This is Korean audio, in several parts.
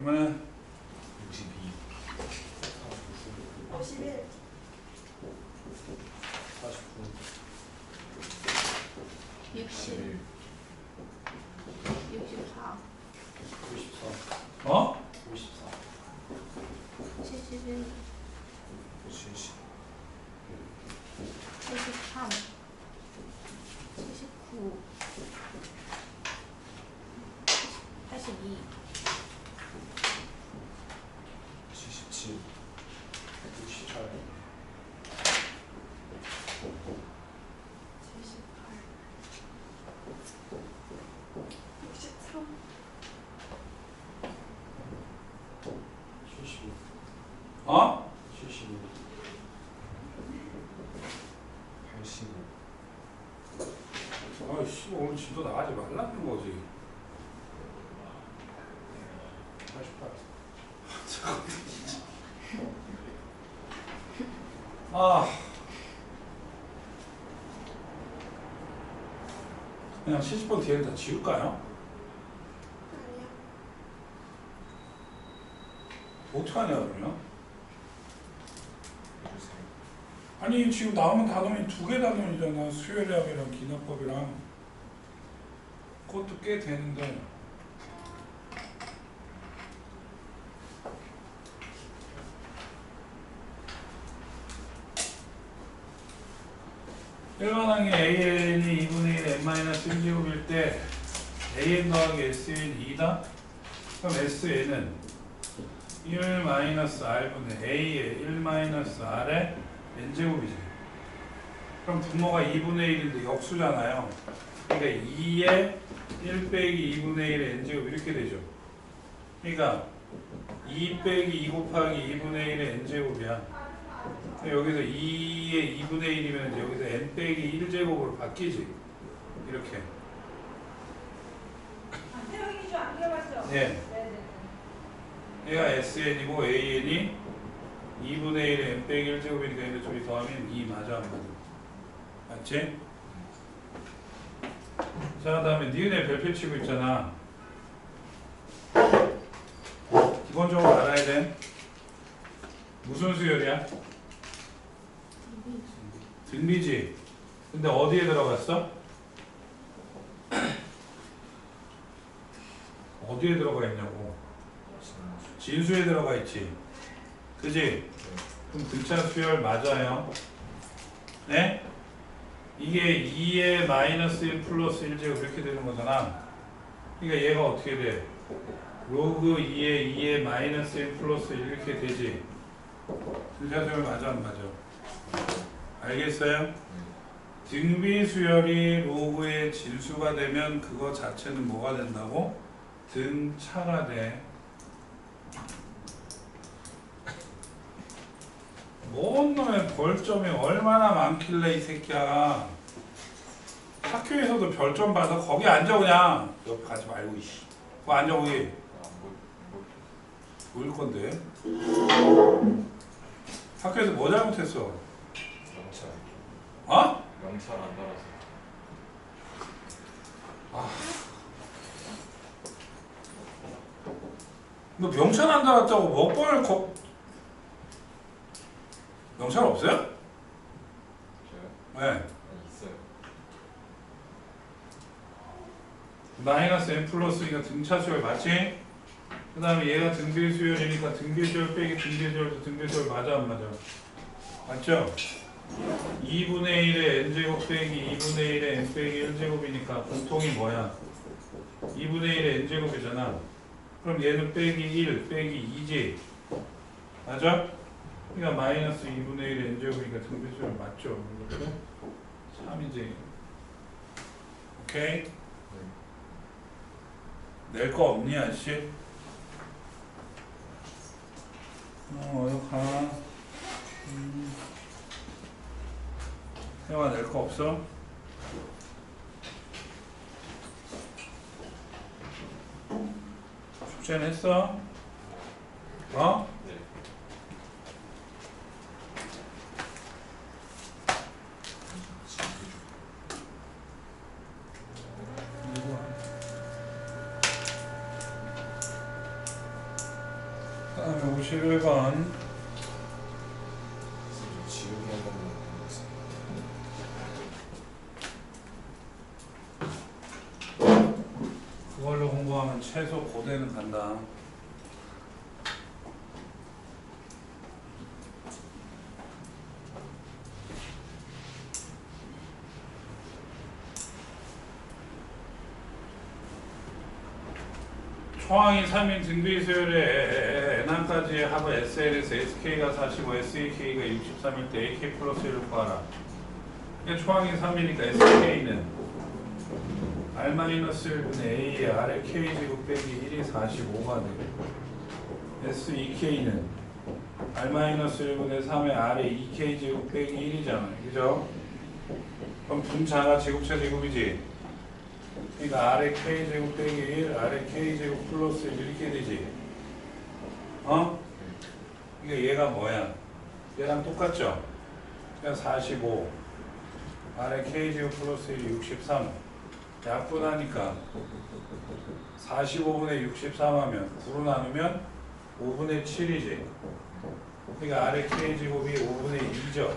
그러면 62 51 49 60 64 54 어? 54 71 70 73 79 82 77 68 73 75 어? 75 85 아이씨 오늘 진도 나가지 말라는 거지. 88 아 그냥 70번 뒤에는 다 지울까요? 아니야 어떡하냐 그러면? 해주세요. 아니 지금 나오는 단원이 두 개 단원이잖아. 수열의학이랑 기납법이랑. 그것도 꽤 되는데 일반항의 AN이 2분의 1 n-1제곱일 때 AN 더하기 SN이 2다? 그럼 SN은 1-R분의 A의 1-R의 n제곱이지. 그럼 분모가 2분의 1인데 역수잖아요. 그러니까 2의 1 빼기 2분의 1의 n제곱 이렇게 되죠. 그러니까 2 빼기 2 곱하기 2분의 1의 n제곱이야. 여기서 2의 2분의 1이면 여기서 n 빼기 1제곱으로 바뀌지. 이렇게. 태영이 좀안 그려봤죠? 예. 네네. 얘가 SN이고 AN이 2분의 1의 n 빼기 1제곱이니까 얘네 둘이 더하면 2 맞아 안 맞아? 맞지? 자, 그 다음에 니은의 별표 치고 있잖아. 기본적으로 알아야 돼. 무슨 수열이야? 등비지. 근데 어디에 들어갔어? 어디에 들어가 있냐고. 진수에 들어가 있지. 그지? 그럼 등차 수열 맞아요. 네? 이게 2의 마이너스 1 플러스 1제곱 이렇게 되는 거잖아. 그러니까 얘가 어떻게 돼? 로그 2의 마이너스 1 플러스 1 이렇게 되지. 등차 수열 맞아 안 맞아? 알겠어요? 등비 수열이 로그의 진수가 되면 그거 자체는 뭐가 된다고? 등차가 돼. 뭔 놈의 벌점이 얼마나 많길래 이 새끼야. 학교에서도 별점 받아. 거기 앉아 그냥. 옆에 가지 말고 이씨. 거기 앉아 거기. 뭘 건데? 학교에서 뭐 잘못했어? 명찰 어? 명찰 안 달아서 너 명찰 안 달았다고 몇 번을 명찰 없어요? 제가 네. 아니 있어요. 마이너스 n 플러스니까 등차 수열 맞지? 그 다음에 얘가 등비 수열이니까 등비 수열 빼기 등비 수열도 등비 수열 맞아 안 맞아? 맞죠? 2분의 1의 n제곱 빼기 2분의 1의 n 빼기 1제곱이니까 공통이 뭐야? 2분의 1의 n제곱이잖아. 그럼 얘는 빼기 1 빼기 2지. 맞아? 그러니까 마이너스 2분의 1의 n제곱이니까 등비 수열 맞죠? 이렇게 3이지. 오케이? 낼 거 없니 아저씨? 어떡하나? 혜화 낼 거 없어? 숙제는 했어? 어? 네. 이거 다음에 51번. 선생님 지우개 한 번만 해주세요. 그걸로 공부하면 최소 고대는 간다. 초항이 3인 등비 수열의 N항까지의 합은 SL에서 SK가 45, SAK가 63일 때 AK 플러스 1을 구하라. 이게 초항이 3이니까 SK는 R-1분의 A의 R의 K제곱 빼기 1이 45가 되고 SEK는 R-1분의 3의 R의 2K제곱 빼기 1이잖아요. 그죠? 그럼 분자가 제곱차 제곱이지? 그러니까 R의 K제곱 빼기 1, R의 K제곱 플러스 1 이렇게 되지? 어? 그러니까 얘가 뭐야? 얘랑 똑같죠? 그러니까 45 R의 K제곱 플러스 1이 63 약분하니까 45분의 63 하면 9로 나누면 5분의 7이지. 그러니까 R의 K제곱이 5분의 2죠.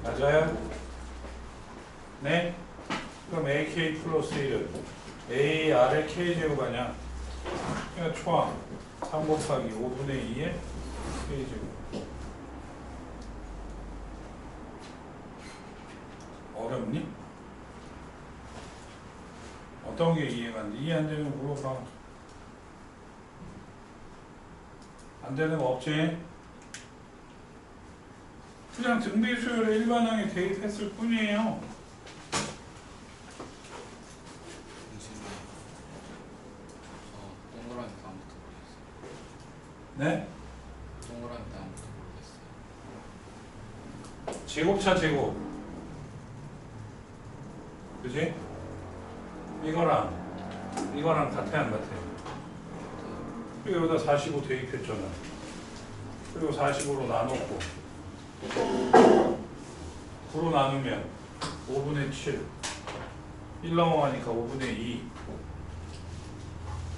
맞아요? 네? 그럼 AK 플러스 1은 A, R의 K제곱 아니야? 그러니까 초항 3 곱하기 5분의 2의 K제곱. 어렵니? 어떤 게 이해가 안 돼? 이해 안 되면 물어봐. 안 되는 거 없지? 그냥 등비 수열에 일반항에 대입했을 뿐이에요. 선생님, 동그라미 다음부터 모르겠어요. 네? 동그라미 다음부터 모르겠어요. 제곱차 제곱. 그지? 이거랑 같아 안 같아? 그리고 여기다 45 대입했잖아. 그리고 45로 나눴고 9로 나누면 5분의 7 1 넘어가니까 5분의 2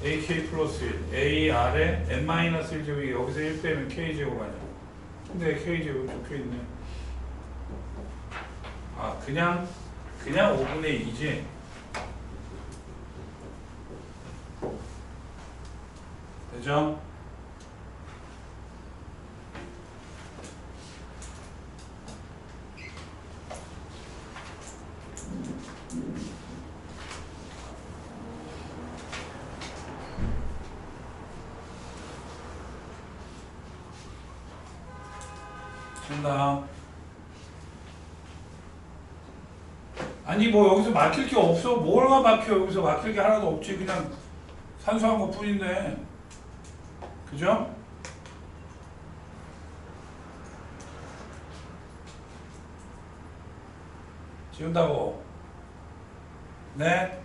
AK 플러스 1 A, R에 N-1제곱이 여기서 1 빼면 K제곱 아니야. 근데 K제곱 적혀있네. 아 그냥 5분의 2지? 되죠? 된다. 아니 뭐 여기서 막힐 게 없어. 뭐가 막혀? 여기서 막힐 게 하나도 없지. 그냥 산수한 것 뿐인데. 그죠? 지운다고. 네?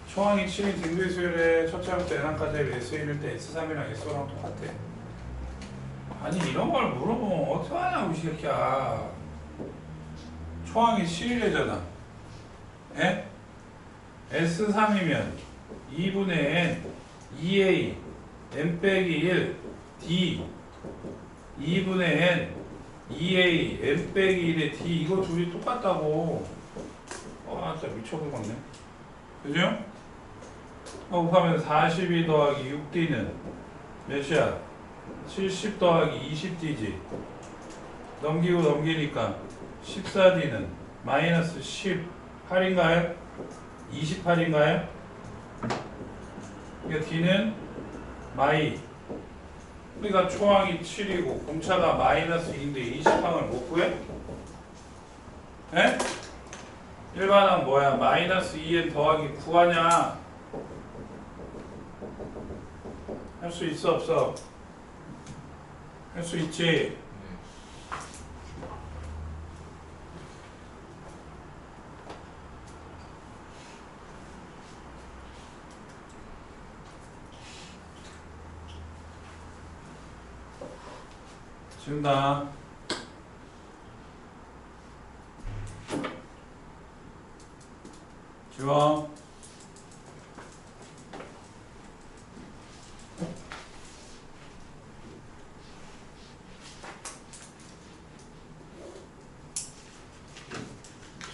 초항이 7인 등비 수열의 첫째부터 n항까지의 S1일 때 S3이랑 S5랑 똑같아. 아니 이런 걸 물어보면 어떡하냐고 이 새끼야. 초항이 7이래잖아. 에? S3이면 2분의 N 2A N 빼기 1 D 2분의 N 2A N 빼기 1의 D 이거 둘이 똑같다고. 아 진짜 미쳐버렸네. 그죠? 곱하면 42 더하기 6D는 몇이야? 70 더하기 20D지. 넘기고 넘기니까 14D는 마이너스 18인가요? 28인가요? 그러니까 D는 마이. 그러니까 초항이 7이고 공차가 마이너스 2인데 20항을 못 구해? 에? 일반항 뭐야? 마이너스 2n 더하기 9하냐? 할 수 있어 없어? 할 수 있지? 지운다. 지워.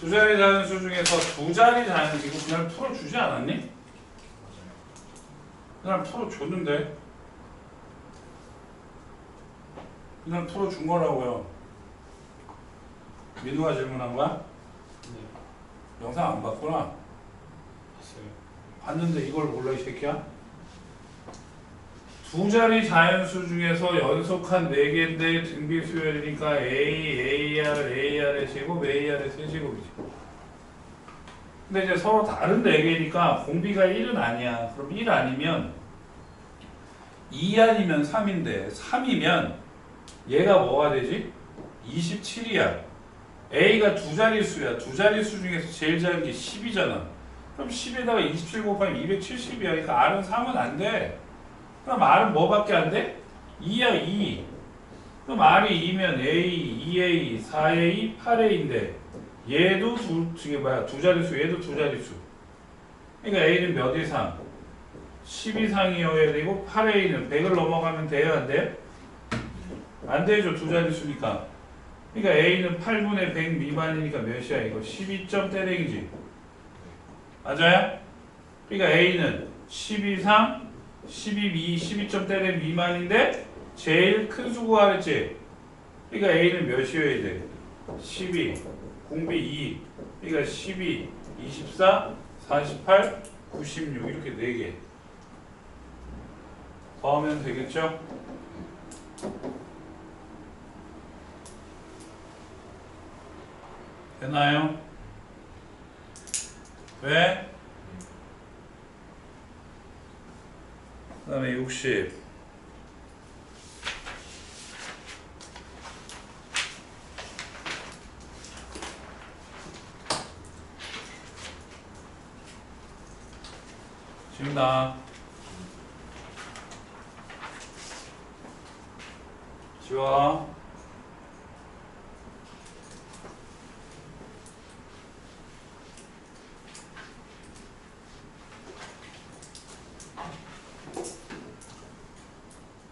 두 자리 자연수 중에서 두 자리 자연수 이거 그냥 풀어주지 않았니? 그냥 풀어줬는데 그냥 풀어준 거라고요. 민우가 질문한 거야? 네. 영상 안 봤구나. 봤어요. 봤는데 이걸 몰라 이 새끼야? 두 자리 자연수 중에서 연속한 4개인데 등비수열이니까 AR의 제곱, AR의 세제곱이지. 근데 이제 서로 다른 4개니까 공비가 1은 아니야. 그럼 1 아니면 2 아니면 3인데 3이면 얘가 뭐가 되지? 27이야. A가 두 자릿수야. 두 자릿수 중에서 제일 작은 게 10이잖아. 그럼 10에다가 27 곱하면 270이야. 그러니까 R은 3은 안 돼. 그럼 R은 뭐밖에 안 돼? 2야 2. 그럼 R이 2면 A, 2A, 4A, 8A인데 얘도 두 자릿수, 얘도 두 자릿수. 그러니까 A는 몇 이상? 10 이상이어야 되고 8A는 100을 넘어가면 돼요? 안 돼요? 안 되죠. 두 자릿수니까. 그러니까 A는 8분의 100 미만이니까 몇이야? 이거 12점 때랭이지. 맞아요? 그러니까 A는 10 이상 12점 때랭 미만인데 제일 큰 수 구하랬지. 그러니까 A는 몇이어야 돼? 12, 공비 2. 그러니까 12, 24, 48, 96 이렇게 4개. 더하면 되겠죠? 되나요? 왜? 그 다음에 60. 지운다. 지워.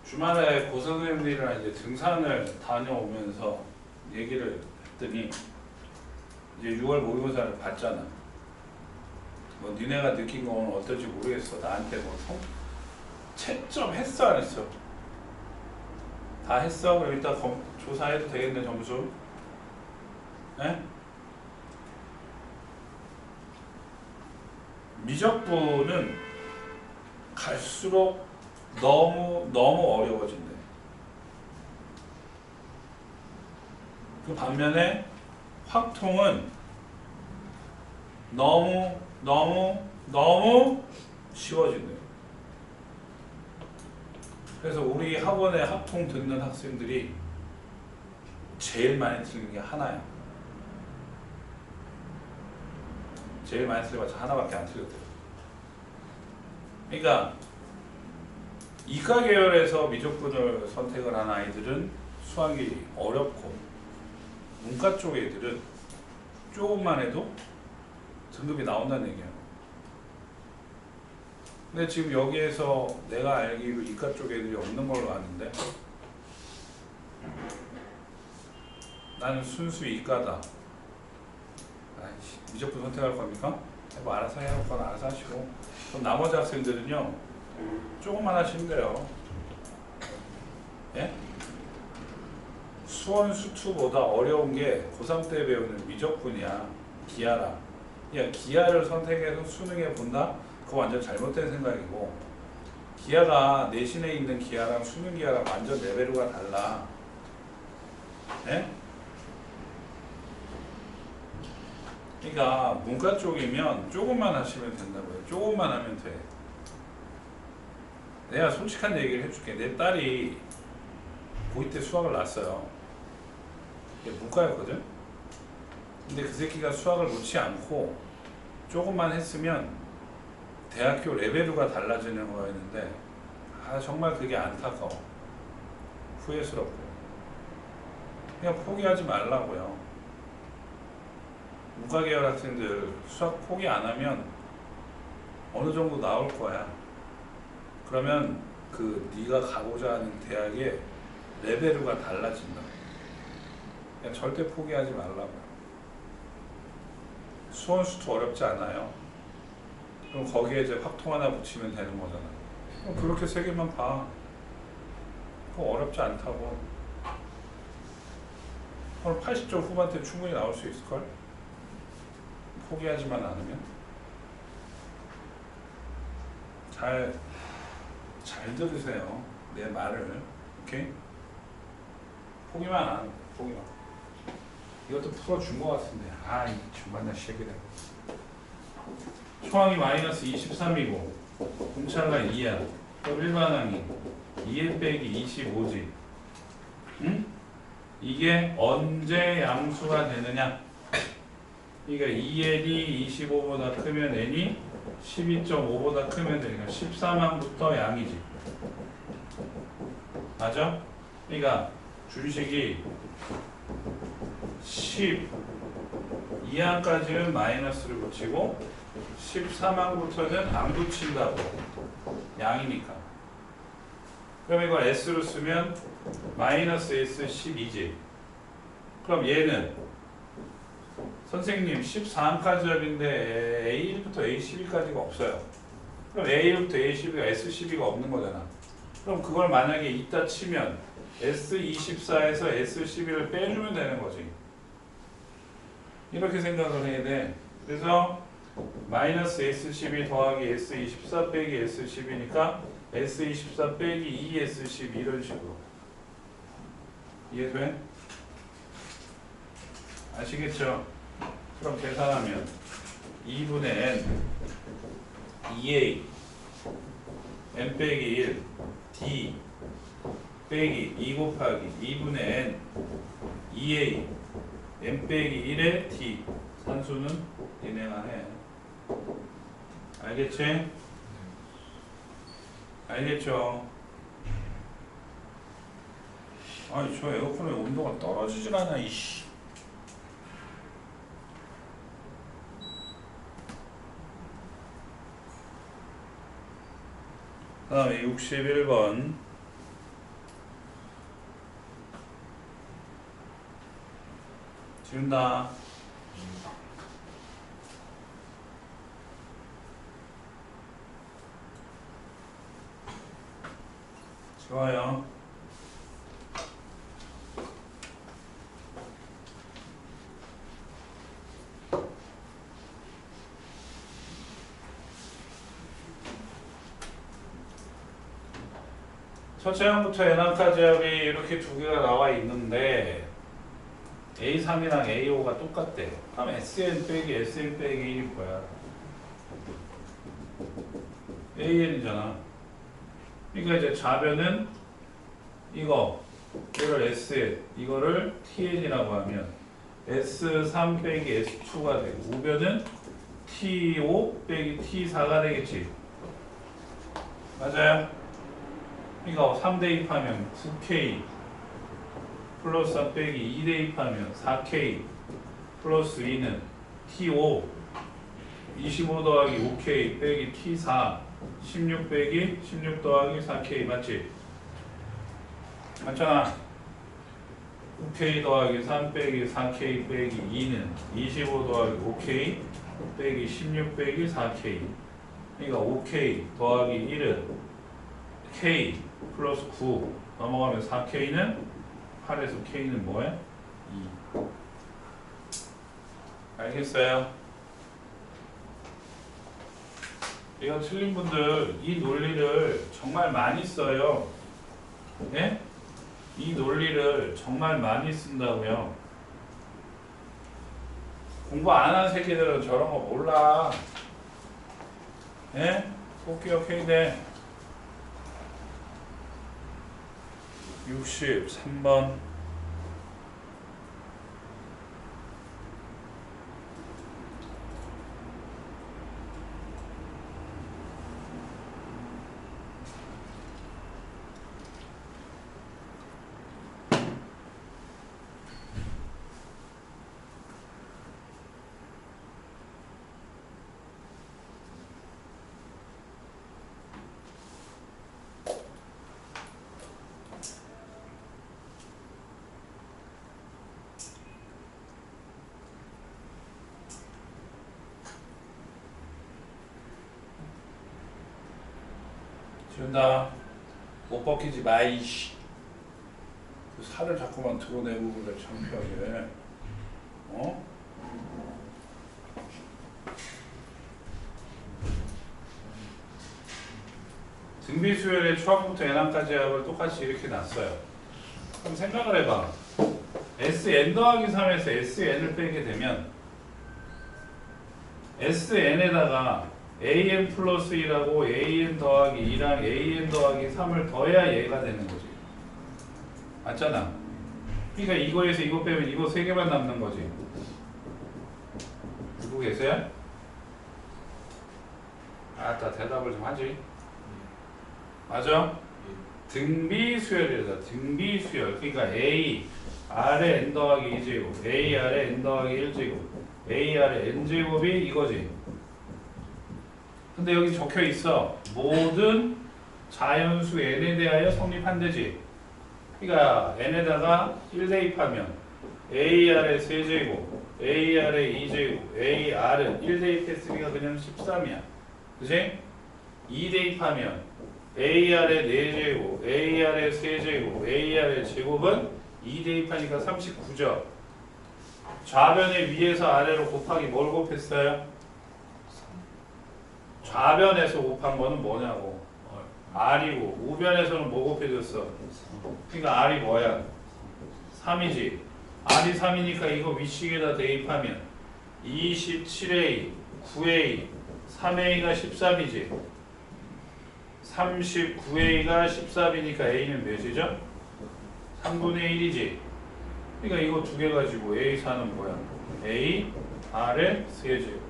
주말에 고선생님들이랑 이제 등산을 다녀오면서 얘기를 했더니 이제 6월 모의고사를 봤잖아. 뭐 니네가 느낀 건 어떨지 모르겠어. 나한테 뭐 채점 했어 안 했어? 다 했어? 그럼 이따 조사해도 되겠네 점수. 네? 미적분은 갈수록 너무 어려워진대. 그 반면에 확통은 너무 쉬워진대. 그래서 우리 학원에 학통 듣는 학생들이 제일 많이 틀리는 게 하나야. 제일 많이 틀려봤자 하나밖에 안 틀렸대. 그러니까 이과 계열에서 미적분을 선택을 한 아이들은 수학이 어렵고 문과 쪽 애들은 조금만 해도 등급이 나온다는 얘기야. 근데 지금 여기에서 내가 알기로 이과 쪽 애들이 없는 걸로 아는데 나는 순수 이과다. 아이씨, 미적분 선택할 겁니까? 뭐 알아서 해야 할 건 알아서 하시고. 그럼 나머지 학생들은요 조금만 하시면 돼요. 예? 수원 수투보다 어려운 게 고3 때 배우는 미적분이야. 기하라. 야, 기하를 선택해서 수능에 본다? 그거 완전 잘못된 생각이고, 기하가 내신에 있는 기하랑 수능 기하랑 완전 레벨로가 달라. 예? 그러니까 문과 쪽이면 조금만 하시면 된다고요. 조금만 하면 돼. 내가 솔직한 얘기를 해줄게. 내 딸이 고2 때 수학을 놨어요. 문과였거든. 근데 그 새끼가 수학을 놓지 않고 조금만 했으면 대학교 레벨로가 달라지는 거였는데 정말 그게 안타까워. 후회스럽고. 그냥 포기하지 말라고요. 문과 계열 학생들 수학 포기 안 하면 어느 정도 나올 거야. 그러면 그 네가 가고자 하는 대학의 레벨루가 달라진다. 그냥 절대 포기하지 말라고요. 수원 수투 어렵지 않아요. 그럼 거기에 이제 확통 하나 붙이면 되는 거잖아. 그럼 그렇게 세 개만 봐. 그거 어렵지 않다고. 오늘 80점 후반대 충분히 나올 수 있을걸? 포기하지만 않으면. 잘 들으세요. 내 말을. 오케이? 포기만 안 하고, 포기만. 이것도 풀어준 것 같은데. 이 중반나 시작이다. 초항이 마이너스 23이고, 공차가 2야. 그럼 일반항이 2에 빼기 25지. 응? 이게 언제 양수가 되느냐? 그러니까 2n이 25보다 크면 n이 12.5보다 크면 되니까 14만부터 양이지. 맞아? 그러니까 준식이 12항까지는 마이너스를 붙이고 14만부터는 안 붙인다고. 양이니까. 그럼 이걸 s로 쓰면 마이너스 s 12지. 그럼 얘는 선생님 14항까지 합인데 A1부터 A12까지가 없어요. 그럼 A1부터 A12가 S12가 없는 거잖아. 그럼 그걸 만약에 이따 치면 S24에서 S12를 빼주면 되는 거지. 이렇게 생각을 해야 돼. 그래서 마이너스 S12 더하기 S24 빼기 S12니까 S24 빼기 2S12 이런 식으로. 이해돼? 아시겠죠? 그럼 계산하면 2분의 n 2a n 빼기 1 d 빼기 2 곱하기 2분의 n 2a n 빼기 1의 d 산수는 얘네가 해. 알겠지? 알겠죠? 아니 저 에어컨의 온도가 떨어지질 않아 이씨. 그 다음에 61번 지운다. 좋아요. 첫째 항부터 n항까지 합이 이렇게 두 개가 나와 있는데 A3이랑 A5가 똑같대. 그럼 SN 빼기 SN 빼기 1이 뭐야? AN이잖아. 그러니까 이제 좌변은 이거를 SN, 이거를 TN이라고 하면 S3 빼기 S2가 되고 우변은 T5 빼기 T4가 되겠지. 맞아요? 이거 3 대입하면 9K 플러스 3 빼기 2 대입하면 4K 플러스 2는 T5 25 더하기 5K 빼기 T4 16 빼기 16 더하기 4K 맞지? 맞잖아. 9K 더하기 3 빼기 4K 빼기 2는 25 더하기 5K 빼기 16 빼기 4K. 그러니까 5K 더하기 1은 K 플러스 9 넘어가면 4K는 8에서 K는 뭐야? 2. 알겠어요? 이거 틀린 분들 이 논리를 정말 많이 써요. 예? 이 논리를 정말 많이 쓴다고요. 공부 안 한 새끼들은 저런 거 몰라. 예? 꼭 기억해야 돼. 63번 지운다. 못 벗기지 마이씨. 살을 자꾸만 드러내고 그래 창피하게. 어? 등비수열의 초항부터 n항까지 합을 똑같이 이렇게 놨어요. 그럼 생각을 해봐. Sn 더하기 3에서 Sn을 빼게 되면 Sn에다가 an 플러스 1하고 an 더하기 2랑 an 더하기 3을 더해야 얘가 되는 거지. 맞잖아. 그러니까 이거에서 이거 빼면 이거 3개만 남는 거지. 듣고 계세요? 아따 대답을 좀 하지. 맞아? 등비수열이다. 등비수열. 그러니까 A 아래 n 더하기 2제곱 A 아래 n 더하기 1제곱 A 아래 n제곱이 이거지. 근데 여기 적혀 있어. 모든 자연수 n에 대하여 성립한대지. 그러니까 n에다가 1 대입하면 A 아래 3제곱 A 아래 2제곱 A R은 1 대입했으니까 그냥 13이야. 그치? 2 대입하면 A 아래 4제곱 A 아래 3제곱 A 아래 제곱은 2 대입하니까 39죠. 좌변에 위에서 아래로 곱하기 뭘 곱했어요? 좌변에서 곱한 거는 뭐냐고. R이고 우변에서는 뭐 곱해줬어? 그러니까 R이 뭐야? 3이지. R이 3이니까 이거 위식에다 대입하면 27A 9A 3A가 13이지. 39A가 13이니까 A는 몇이죠? 3분의 1이지. 그러니까 이거 두 개 가지고 A4는 뭐야? A, R의 세제곱.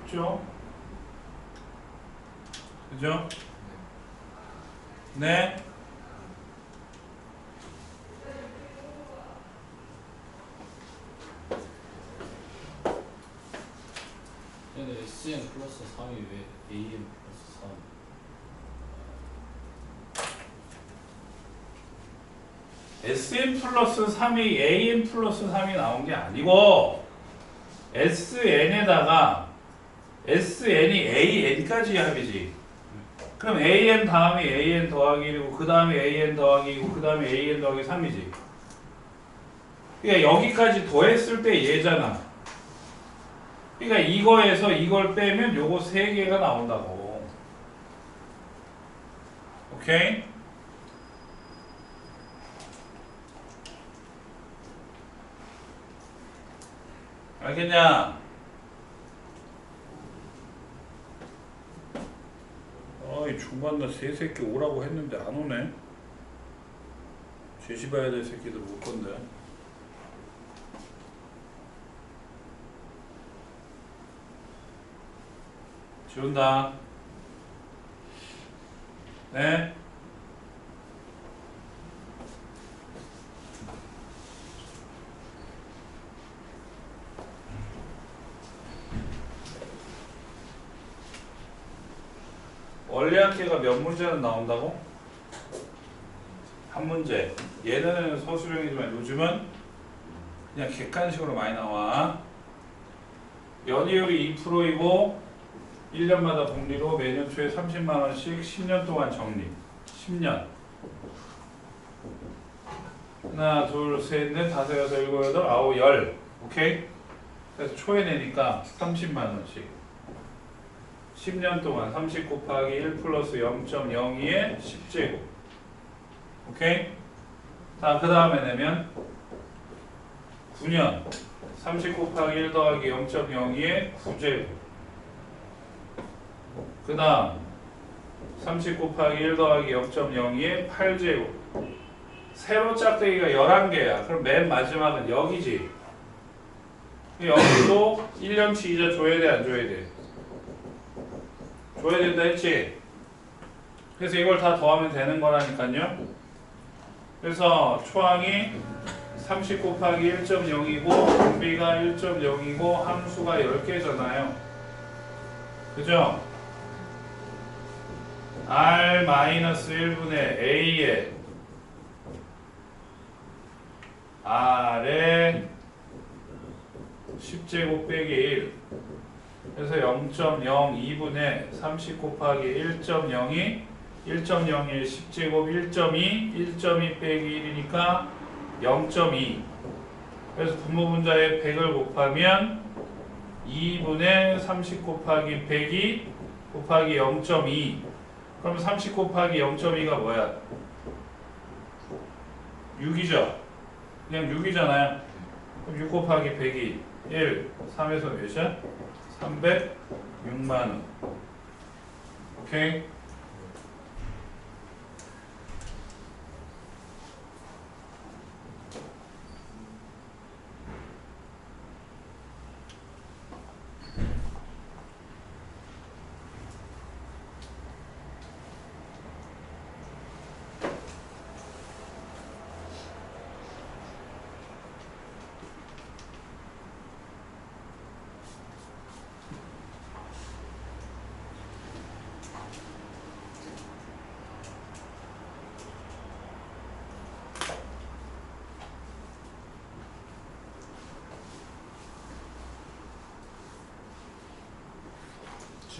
쉽죠? 그죠? 네? 근데 SN 플러스 3이 왜 AN 플러스 3? Sn 플러스 3이 AN 플러스 3이 나온 게 아니고 SN에다가 SN이 AN까지 합이지. 그럼 AN 다음에 AN 더하기 1이고 그 다음에 AN 더하기 2고 그 다음에 AN 더하기 3이지. 그러니까 여기까지 더했을 때 얘잖아. 그러니까 이거에서 이걸 빼면 요거 3개가 나온다고. 오케이? 알겠냐? 어이 중간에 새 새끼 오라고 했는데 안 오네. 제시 봐야 될 새끼들 올 건데. 지운다. 네. 원래학계가 몇 문제는 나온다고? 한 문제. 얘는 서술형이지만 요즘은 그냥 객관식으로 많이 나와. 연이율이 2%이고 1년마다 복리로 매년 초에 30만 원씩 10년 동안 적립. 10년. 하나, 둘, 셋, 넷, 다섯, 여섯, 일곱, 여덟, 아홉, 열. 오케이? 그래서 초에 내니까 30만 원씩. 10년 동안 30 곱하기 1 플러스 0.02의 10제곱. 오케이? 자, 그 다음에 내면 9년 30 곱하기 1 더하기 0.02의 9제곱. 그 다음 30 곱하기 1 더하기 0.02의 8제곱. 세로 짝대기가 11개야. 그럼 맨 마지막은 여기지. 여기도 1년치 이자 줘야 돼, 안 줘야 돼? 줘야 된다 했지? 그래서 이걸 다 더하면 되는 거라니까요. 그래서 초항이 30 곱하기 1.0이고 분비가 1.0이고 함수가 10개잖아요. 그죠? R-1분의 A에 R에 10제곱 빼기 1 그래서 0.02분의 30 곱하기 1.02 1.01 10제곱 1.2 1.2 빼기 1이니까 0.2. 그래서 분모분자에 100을 곱하면 2분의 30 곱하기 100이 곱하기 0.2. 그럼 30 곱하기 0.2가 뭐야? 6이죠? 그냥 6이잖아요. 그럼 6 곱하기 100이 1, 3에서 몇이야? 306만원. 오케이?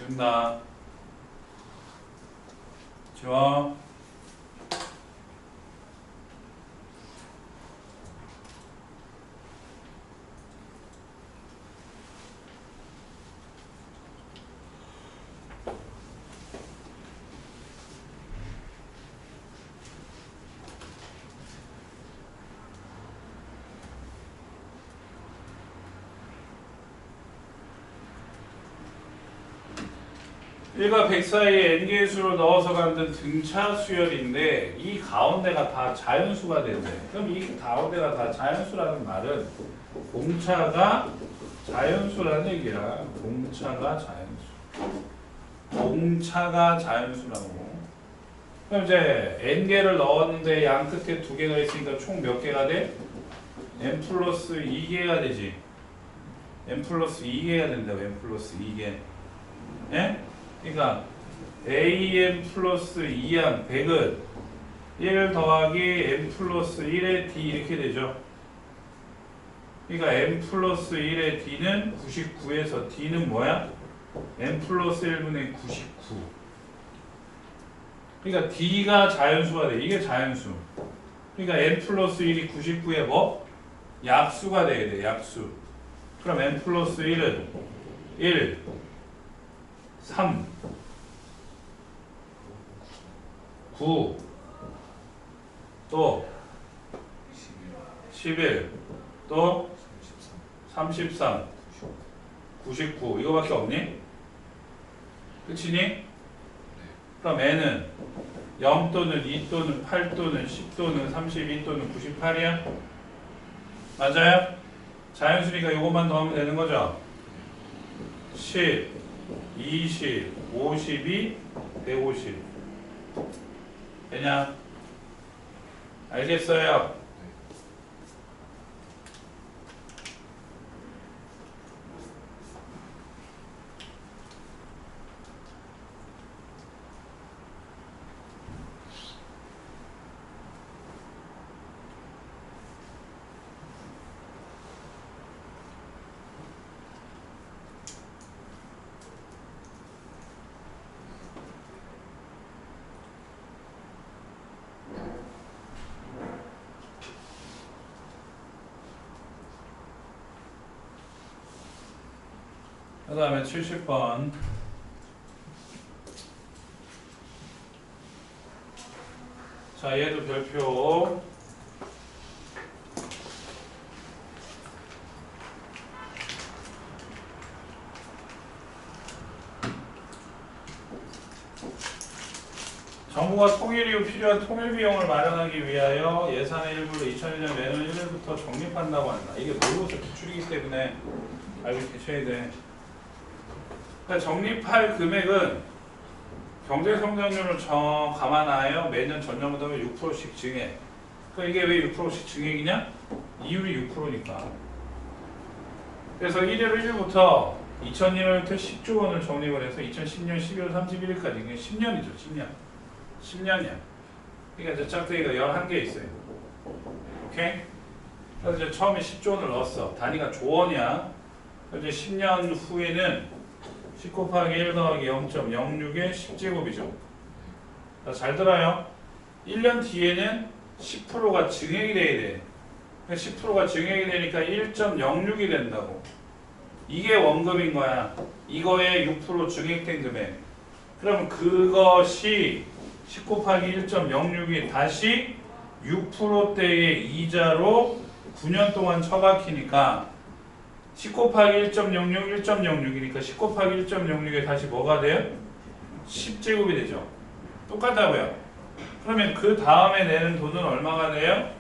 지운다. 지워. 일과 100 사이에 n개의 수를 넣어서 만든 등차 수열인데 이 가운데가 다 자연수가 된대. 그럼 이 가운데가 다 자연수라는 말은 공차가 자연수라는 얘기야. 공차가 자연수. 공차가 자연수라고. 그럼 이제 n개를 넣었는데 양 끝에 2개가 있으니까 총 몇 개가 돼? n 플러스 2개가 되지. n 플러스 2개가 된다. n 플러스 2개. 예? 그러니까 am 플러스 2항 100은 1 더하기 m 플러스 1의 d 이렇게 되죠. 그러니까 m 플러스 1의 d는 99에서 d는 뭐야? m 플러스 1분의 99. 그러니까 d가 자연수가 돼. 이게 자연수. 그러니까 m 플러스 1이 99에 뭐? 약수가 돼야 돼. 약수. 그럼 m 플러스 1은 1 3 9 또 11 또 33 99 이거밖에 없니? 끝이니? 그럼 n은 0 또는 2 또는 8 또는 10 또는 32 또는 98이야? 맞아요? 자연수니까 이것만 더하면 되는 거죠? 10 20, 52, 150 되냐? 알겠어요? 그 다음에 70번 자 얘도 별표 정부가 통일 이후 필요한 통일 비용을 마련하기 위하여 예산의 일부를 2001년 매년 1일부터 적립한다고 한다. 이게 모의고사 기출이기 때문에 알고 계셔야 돼. 그러니까 적립할 금액은 경제성장률을 감안하여 매년 전년보다 6%씩 증액. 그러니까 이게 왜 6%씩 증액이냐? 이율이 6%니까. 그래서 1월 1일부터 2001년부터 10조 원을 적립을 해서 2010년 12월 31일까지 이게 10년이죠. 10년. 10년이야. 그러니까 이제 짝대기가 11개 있어요. 오케이? 그래서 이제 처음에 10조 원을 넣었어. 단위가 조원이야. 그래서 이제 10년 후에는 10 곱하기 1 더하기 0.06의 10제곱이죠. 자, 잘 들어요. 1년 뒤에는 10%가 증액이 돼야 돼. 10%가 증액이 되니까 1.06이 된다고. 이게 원금인 거야. 이거에 6% 증액된 금액. 그러면 그것이 10 곱하기 1.06이 다시 6%대의 이자로 9년 동안 처박히니까 10 곱하기 1.06, 1.06이니까 10 곱하기 1.06에 다시 뭐가 돼요? 10제곱이 되죠. 똑같다고요. 그러면 그 다음에 내는 돈은 얼마가 돼요?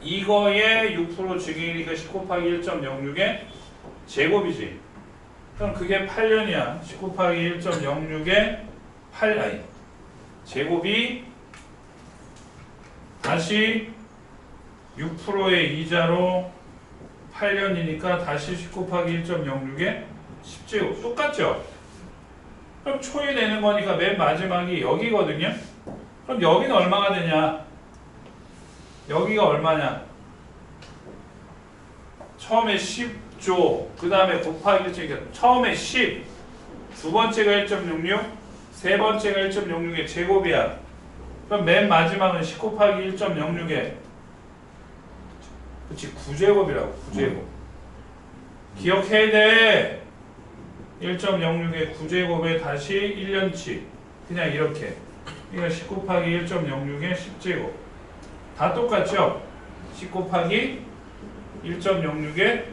이거에 6% 증액이니까 10 곱하기 1.06의 제곱이지. 그럼 그게 8년이야. 10 곱하기 1.06의 8, 제곱이 다시 6%의 이자로 8년이니까 다시 10 곱하기 1.06의 10제곱. 똑같죠? 그럼 초에 내는 거니까 맨 마지막이 여기거든요? 그럼 여기는 얼마가 되냐? 여기가 얼마냐? 처음에 10조, 그 다음에 곱하기 1.6, 처음에 10, 두 번째가 1.66, 세 번째가 1.06의 제곱이야. 그럼 맨 마지막은 10 곱하기 1.06의 그치 9제곱이라고. 9제곱. 기억해야 돼. 1.06의 9제곱에 다시 1년치. 그냥 이렇게. 그러니까 10 곱하기 1.06의 10제곱. 다 똑같죠? 10 곱하기 1.06의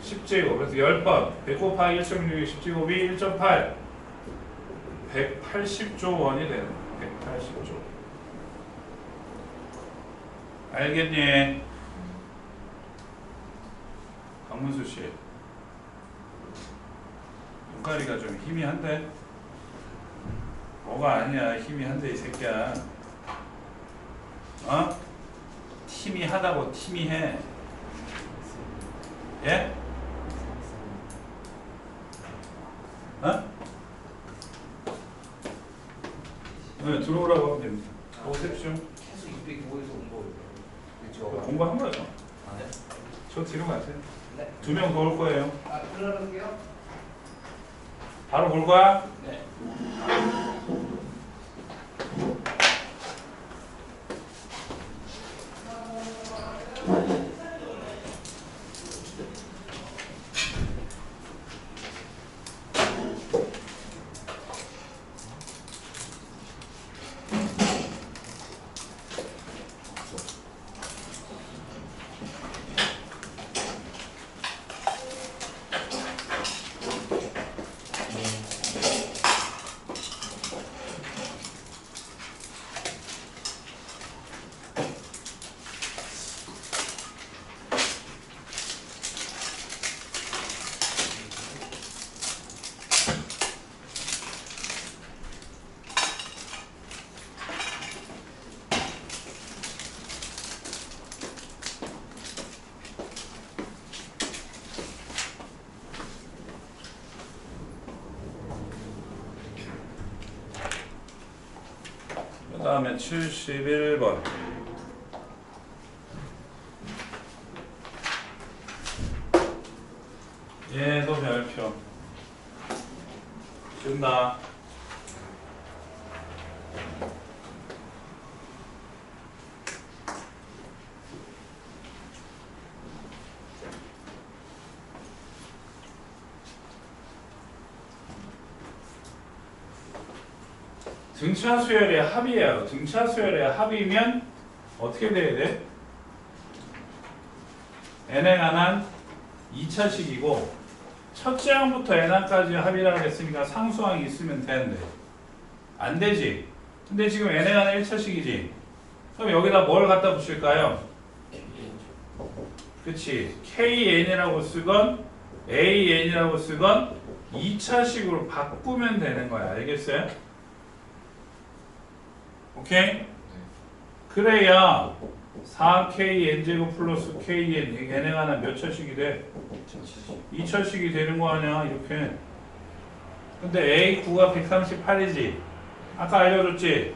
10제곱. 그래서 10번. 100 곱하기 1.06의 10제곱이 1.8. 180조 원이 되는 거예요. 180조. 알겠니? 박문수 씨. 눈가리가 좀 희미한데? 뭐가 아니야. 희미한데 이 새끼야. 어? 티미하다고 티미해. 예? 어? 네, 들어오라고 하면 됩니다. 오십시오. 계속 205에서 온 거예요. 공부한 거죠. 아, 네? 저 뒤로 가세요. 네. 2명 더 올 거예요. 아, 들어갈게요. 바로 볼 거야? 네. 그 다음에 71번. 얘도 별표. 준다. 등차 수열의 합이에요. 등차 수열의 합이면 어떻게 돼야 돼? n에 관한 2차식이고 첫째 항부터 n항까지 합이라고 했으니까 상수항이 있으면 되는데 안 되지. 근데 지금 n에 관한 1차식이지. 그럼 여기다 뭘 갖다 붙일까요? 그치. kn이라고 쓰건 an이라고 쓰건 2차식으로 바꾸면 되는 거야. 알겠어요? 오케이? 그래야 4kn제곱 플러스 kn n에 관한 몇 차식이 돼? 2차식이 되는 거 아니야 이렇게. 근데 A9가 138이지 아까 알려줬지?